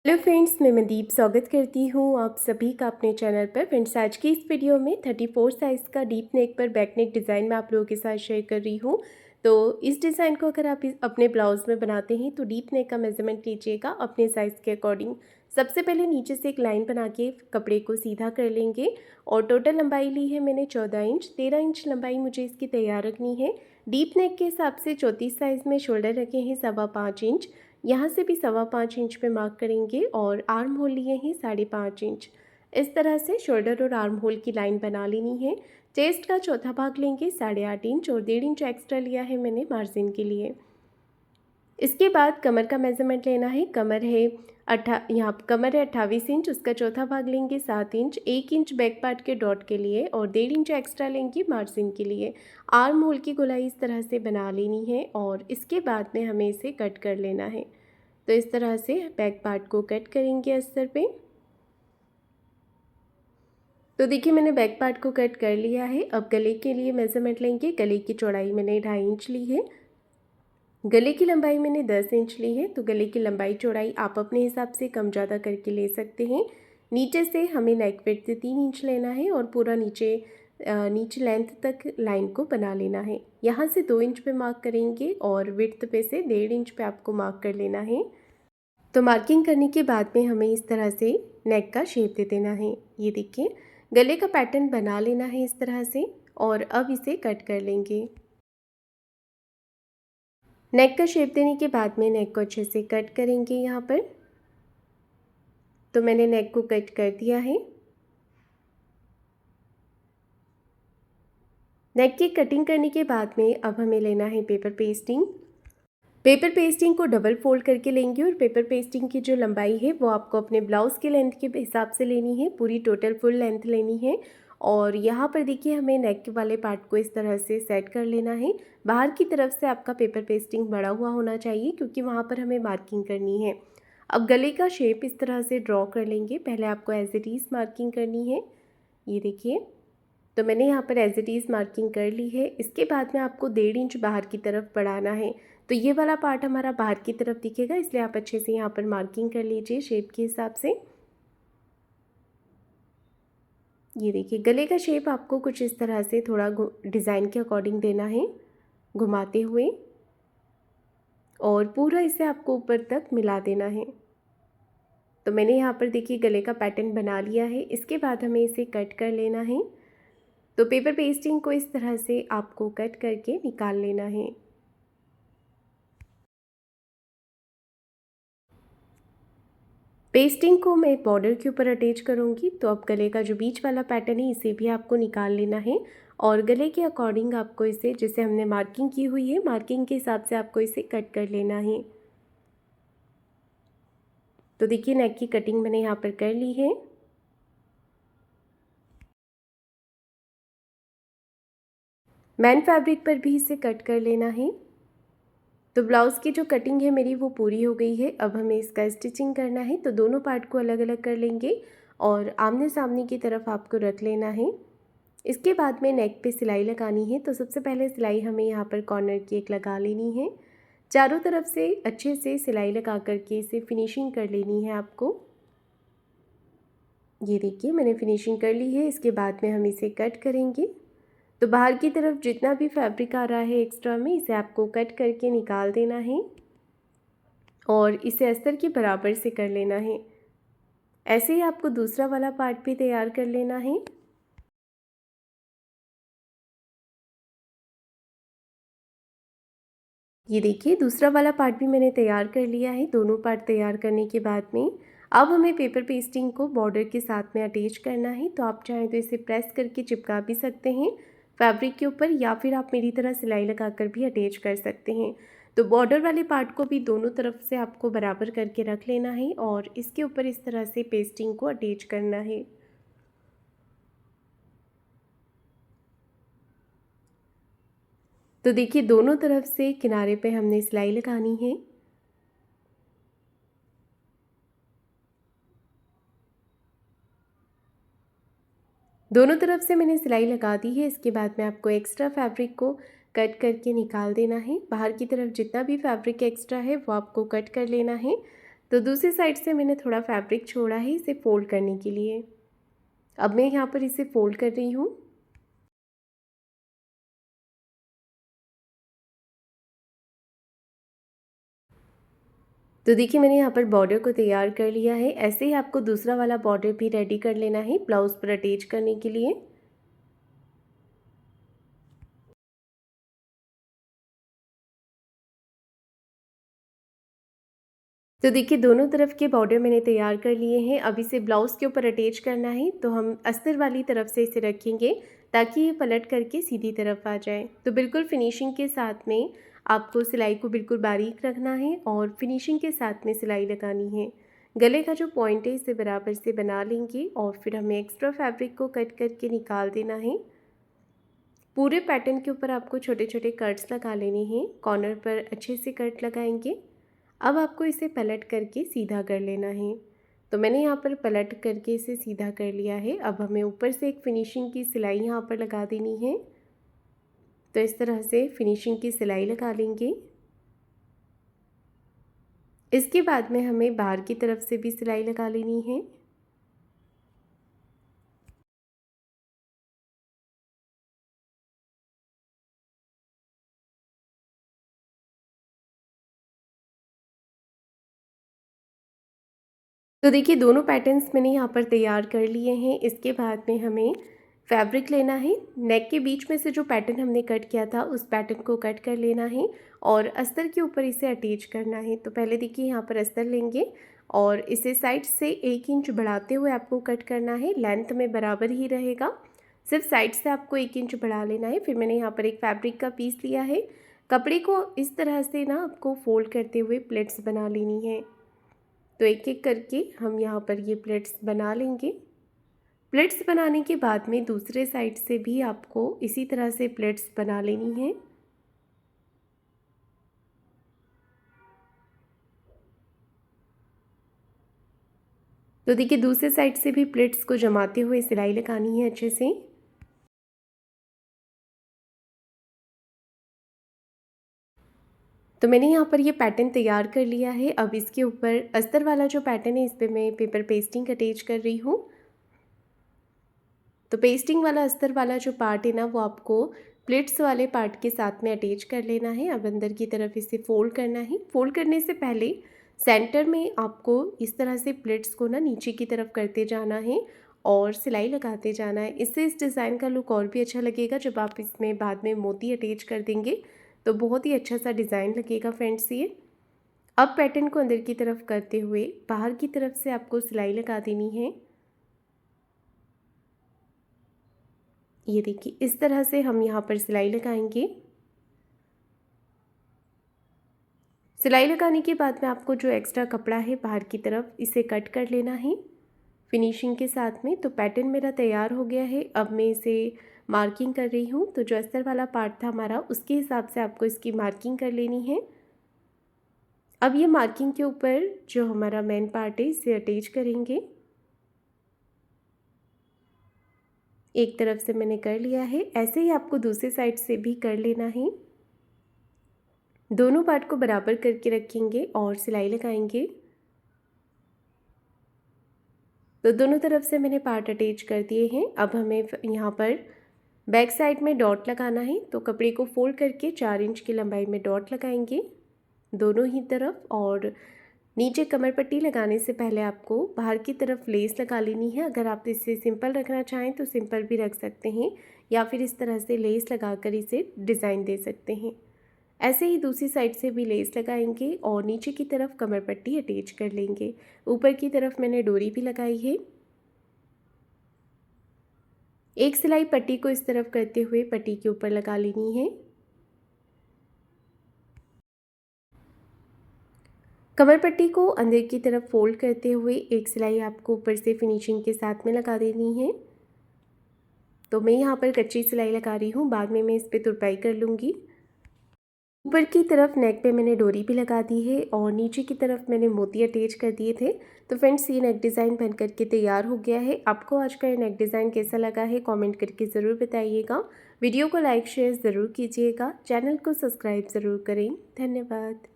Hello friends, मैं मनदीप स्वागत करती हूँ आप सभी का अपने चैनल पर। फ्रेंड्स, आज की इस वीडियो में 34 साइज़ का डीप नेक पर बैक नेक डिज़ाइन मैं आप लोगों के साथ शेयर कर रही हूँ। तो इस डिज़ाइन को अगर आप अपने ब्लाउज़ में बनाते हैं तो डीप नेक का मेज़रमेंट लीजिएगा अपने साइज़ के अकॉर्डिंग। सबसे पहले नीचे से एक लाइन बना के कपड़े को सीधा कर लेंगे और टोटल लंबाई ली है मैंने 14 इंच। 13 इंच लंबाई मुझे इसकी तैयार रखनी है। डीप नेक के हिसाब से 34 साइज़ में शोल्डर रखे हैं 5.25 इंच। यहाँ से भी 5.25 इंच पे मार्क करेंगे और आर्म होल लिए हैं 5.5 इंच। इस तरह से शोल्डर और आर्म होल की लाइन बना लेनी है। चेस्ट का चौथा भाग लेंगे 8.5 इंच और 1.5 इंच एक्स्ट्रा लिया है मैंने मार्जिन के लिए। इसके बाद कमर का मेज़रमेंट लेना है। कमर है यहाँ कमर है 28 इंच, उसका चौथा भाग लेंगे 7 इंच। 1 इंच बैक पार्ट के डॉट के लिए और 1.5 इंच एक्स्ट्रा लेंगे मार्जिन के लिए। आर्म होल की गोलाई इस तरह से बना लेनी है और इसके बाद में हमें इसे कट कर लेना है। तो इस तरह से बैक पार्ट को कट करेंगे अस्तर पे। तो देखिए मैंने बैक पार्ट को कट कर लिया है। अब गले के लिए मेज़रमेंट लेंगे। गले की चौड़ाई मैंने 2.5 इंच ली है। गले की लंबाई मैंने 10 इंच ली है। तो गले की लंबाई चौड़ाई आप अपने हिसाब से कम ज़्यादा करके ले सकते हैं। नीचे से हमें नेक विड्थ से 3 इंच लेना है और पूरा नीचे लेंथ तक लाइन को बना लेना है। यहाँ से 2 इंच पे मार्क करेंगे और विड्थ पे से 1.5 इंच पे आपको मार्क कर लेना है। तो मार्किंग करने के बाद में हमें इस तरह से नेक का शेप दे देना है। ये देखिए गले का पैटर्न बना लेना है इस तरह से और अब इसे कट कर लेंगे। नेक का शेप देने के बाद में नेक को अच्छे से कट करेंगे यहाँ पर। तो मैंने नेक को कट कर दिया है। नेक की कटिंग करने के बाद में अब हमें लेना है पेपर पेस्टिंग। पेपर पेस्टिंग को डबल फोल्ड करके लेंगे और पेपर पेस्टिंग की जो लंबाई है वो आपको अपने ब्लाउज़ के लेंथ के हिसाब से लेनी है। पूरी टोटल फुल लेंथ लेनी है। और यहाँ पर देखिए हमें नेक वाले पार्ट को इस तरह से सेट कर लेना है। बाहर की तरफ से आपका पेपर पेस्टिंग बड़ा हुआ होना चाहिए क्योंकि वहाँ पर हमें मार्किंग करनी है। अब गले का शेप इस तरह से ड्रॉ कर लेंगे। पहले आपको एज इट इज़ मार्किंग करनी है। ये देखिए तो मैंने यहाँ पर एज इट इज़ मार्किंग कर ली है। इसके बाद में आपको 1.5 इंच बाहर की तरफ बढ़ाना है। तो ये वाला पार्ट हमारा बाहर की तरफ दिखेगा, इसलिए आप अच्छे से यहाँ पर मार्किंग कर लीजिए शेप के हिसाब से। ये देखिए गले का शेप आपको कुछ इस तरह से थोड़ा डिज़ाइन के अकॉर्डिंग देना है, घुमाते हुए, और पूरा इसे आपको ऊपर तक मिला देना है। तो मैंने यहाँ पर देखिए गले का पैटर्न बना लिया है। इसके बाद हमें इसे कट कर लेना है। तो पेपर पेस्टिंग को इस तरह से आपको कट करके निकाल लेना है। पेस्टिंग को मैं बॉर्डर के ऊपर अटैच करूँगी। तो अब गले का जो बीच वाला पैटर्न है इसे भी आपको निकाल लेना है और गले के अकॉर्डिंग आपको इसे, जैसे हमने मार्किंग की हुई है, मार्किंग के हिसाब से आपको इसे कट कर लेना है। तो देखिए नेक की कटिंग मैंने यहाँ पर कर ली है। मैन फैब्रिक पर भी इसे कट कर लेना है। तो ब्लाउज़ की जो कटिंग है मेरी वो पूरी हो गई है। अब हमें इसका स्टिचिंग करना है। तो दोनों पार्ट को अलग अलग कर लेंगे और आमने सामने की तरफ आपको रख लेना है। इसके बाद में नेक पे सिलाई लगानी है। तो सबसे पहले सिलाई हमें यहाँ पर कॉर्नर की एक लगा लेनी है। चारों तरफ से अच्छे से सिलाई लगा करके इसे फिनिशिंग कर लेनी है आपको। ये देखिए मैंने फिनिशिंग कर ली है। इसके बाद में हम इसे कट करेंगे। तो बाहर की तरफ जितना भी फैब्रिक आ रहा है एक्स्ट्रा में, इसे आपको कट करके निकाल देना है और इसे अस्तर के बराबर से कर लेना है। ऐसे ही आपको दूसरा वाला पार्ट भी तैयार कर लेना है। ये देखिए दूसरा वाला पार्ट भी मैंने तैयार कर लिया है। दोनों पार्ट तैयार करने के बाद में अब हमें पेपर पेस्टिंग को बॉर्डर के साथ में अटैच करना है। तो आप चाहें तो इसे प्रेस करके चिपका भी सकते हैं फैब्रिक के ऊपर, या फिर आप मेरी तरह सिलाई लगाकर भी अटैच कर सकते हैं। तो बॉर्डर वाले पार्ट को भी दोनों तरफ से आपको बराबर करके रख लेना है और इसके ऊपर इस तरह से पेस्टिंग को अटैच करना है। तो देखिए दोनों तरफ से किनारे पे हमने सिलाई लगानी है। दोनों तरफ से मैंने सिलाई लगा दी है। इसके बाद में आपको एक्स्ट्रा फैब्रिक को कट करके निकाल देना है। बाहर की तरफ जितना भी फैब्रिक एक्स्ट्रा है वो आपको कट कर लेना है। तो दूसरी साइड से मैंने थोड़ा फैब्रिक छोड़ा है इसे फ़ोल्ड करने के लिए। अब मैं यहाँ पर इसे फ़ोल्ड कर रही हूँ। तो देखिए मैंने यहाँ पर बॉर्डर को तैयार कर लिया है। ऐसे ही आपको दूसरा वाला बॉर्डर भी रेडी कर लेना है ब्लाउज़ पर अटैच करने के लिए। तो देखिए दोनों तरफ के बॉर्डर मैंने तैयार कर लिए हैं। अब इसे ब्लाउज़ के ऊपर अटैच करना है, तो हम अस्तर वाली तरफ से इसे रखेंगे ताकि ये पलट करके सीधी तरफ आ जाए। तो बिल्कुल फिनिशिंग के साथ में आपको सिलाई को बिल्कुल बारीक रखना है और फिनिशिंग के साथ में सिलाई लगानी है। गले का जो पॉइंट है इसे बराबर से बना लेंगे और फिर हमें एक्स्ट्रा फैब्रिक को कट करके निकाल देना है। पूरे पैटर्न के ऊपर आपको छोटे छोटे कट्स लगा लेने हैं। कॉर्नर पर अच्छे से कट लगाएंगे। अब आपको इसे पलट करके सीधा कर लेना है। तो मैंने यहाँ पर पलट करके इसे सीधा कर लिया है। अब हमें ऊपर से एक फिनिशिंग की सिलाई यहाँ पर लगा देनी है। तो इस तरह से फिनिशिंग की सिलाई लगा लेंगे। इसके बाद में हमें बाहर की तरफ से भी सिलाई लगा लेनी है। तो देखिए दोनों पैटर्न्स मैंने यहाँ पर तैयार कर लिए हैं। इसके बाद में हमें फैब्रिक लेना है। नेक के बीच में से जो पैटर्न हमने कट किया था उस पैटर्न को कट कर लेना है और अस्तर के ऊपर इसे अटैच करना है। तो पहले देखिए यहाँ पर अस्तर लेंगे और इसे साइड से 1 इंच बढ़ाते हुए आपको कट करना है। लेंथ में बराबर ही रहेगा, सिर्फ साइड से आपको 1 इंच बढ़ा लेना है। फिर मैंने यहाँ पर एक फैब्रिक का पीस लिया है। कपड़े को इस तरह से ना आपको फोल्ड करते हुए प्लेट्स बना लेनी है। तो एक एक करके हम यहाँ पर ये प्लेट्स बना लेंगे। प्लेट्स बनाने के बाद में दूसरे साइड से भी आपको इसी तरह से प्लेट्स बना लेनी है। तो देखिए दूसरे साइड से भी प्लेट्स को जमाते हुए सिलाई लगानी है अच्छे से। तो मैंने यहाँ पर ये पैटर्न तैयार कर लिया है। अब इसके ऊपर अस्तर वाला जो पैटर्न है इस पर मैं पेपर पेस्टिंग अटैच कर रही हूँ। तो पेस्टिंग वाला अस्तर वाला जो पार्ट है ना वो आपको प्लेट्स वाले पार्ट के साथ में अटैच कर लेना है। अब अंदर की तरफ इसे फोल्ड करना है। फोल्ड करने से पहले सेंटर में आपको इस तरह से प्लेट्स को ना नीचे की तरफ करते जाना है और सिलाई लगाते जाना है। इससे इस डिज़ाइन का लुक और भी अच्छा लगेगा। जब आप इसमें बाद में मोती अटैच कर देंगे तो बहुत ही अच्छा सा डिज़ाइन लगेगा फ्रेंड्स ये। अब पैटर्न को अंदर की तरफ करते हुए बाहर की तरफ से आपको सिलाई लगा देनी है। ये देखिए इस तरह से हम यहाँ पर सिलाई लगाएंगे। सिलाई लगाने के बाद में आपको जो एक्स्ट्रा कपड़ा है बाहर की तरफ इसे कट कर लेना है फिनिशिंग के साथ में। तो पैटर्न मेरा तैयार हो गया है। अब मैं इसे मार्किंग कर रही हूँ। तो जो अस्तर वाला पार्ट था हमारा उसके हिसाब से आपको इसकी मार्किंग कर लेनी है। अब ये मार्किंग के ऊपर जो हमारा मेन पार्ट है इसे अटैच करेंगे। एक तरफ से मैंने कर लिया है, ऐसे ही आपको दूसरी साइड से भी कर लेना है। दोनों पार्ट को बराबर करके रखेंगे और सिलाई लगाएंगे। तो दोनों तरफ से मैंने पार्ट अटैच कर दिए हैं। अब हमें यहाँ पर बैक साइड में डॉट लगाना है। तो कपड़े को फोल्ड करके 4 इंच की लंबाई में डॉट लगाएंगे दोनों ही तरफ। और नीचे कमर पट्टी लगाने से पहले आपको बाहर की तरफ लेस लगा लेनी है। अगर आप इसे सिंपल रखना चाहें तो सिंपल भी रख सकते हैं या फिर इस तरह से लेस लगाकर इसे डिज़ाइन दे सकते हैं। ऐसे ही दूसरी साइड से भी लेस लगाएंगे और नीचे की तरफ कमर पट्टी अटैच कर लेंगे। ऊपर की तरफ मैंने डोरी भी लगाई है। एक सिलाई पट्टी को इस तरफ करते हुए पट्टी के ऊपर लगा लेनी है। कमर पट्टी को अंदर की तरफ फोल्ड करते हुए एक सिलाई आपको ऊपर से फिनिशिंग के साथ में लगा देनी है। तो मैं यहाँ पर कच्ची सिलाई लगा रही हूँ, बाद में मैं इस पर तुरपाई कर लूँगी। ऊपर की तरफ नेक पे मैंने डोरी भी लगा दी है और नीचे की तरफ मैंने मोती अटैच कर दिए थे। तो फ्रेंड्स ये नेक डिज़ाइन बन करके तैयार हो गया है। आपको आज का ये नेक डिज़ाइन कैसा लगा है कमेंट करके ज़रूर बताइएगा। वीडियो को लाइक शेयर ज़रूर कीजिएगा। चैनल को सब्सक्राइब ज़रूर करें। धन्यवाद।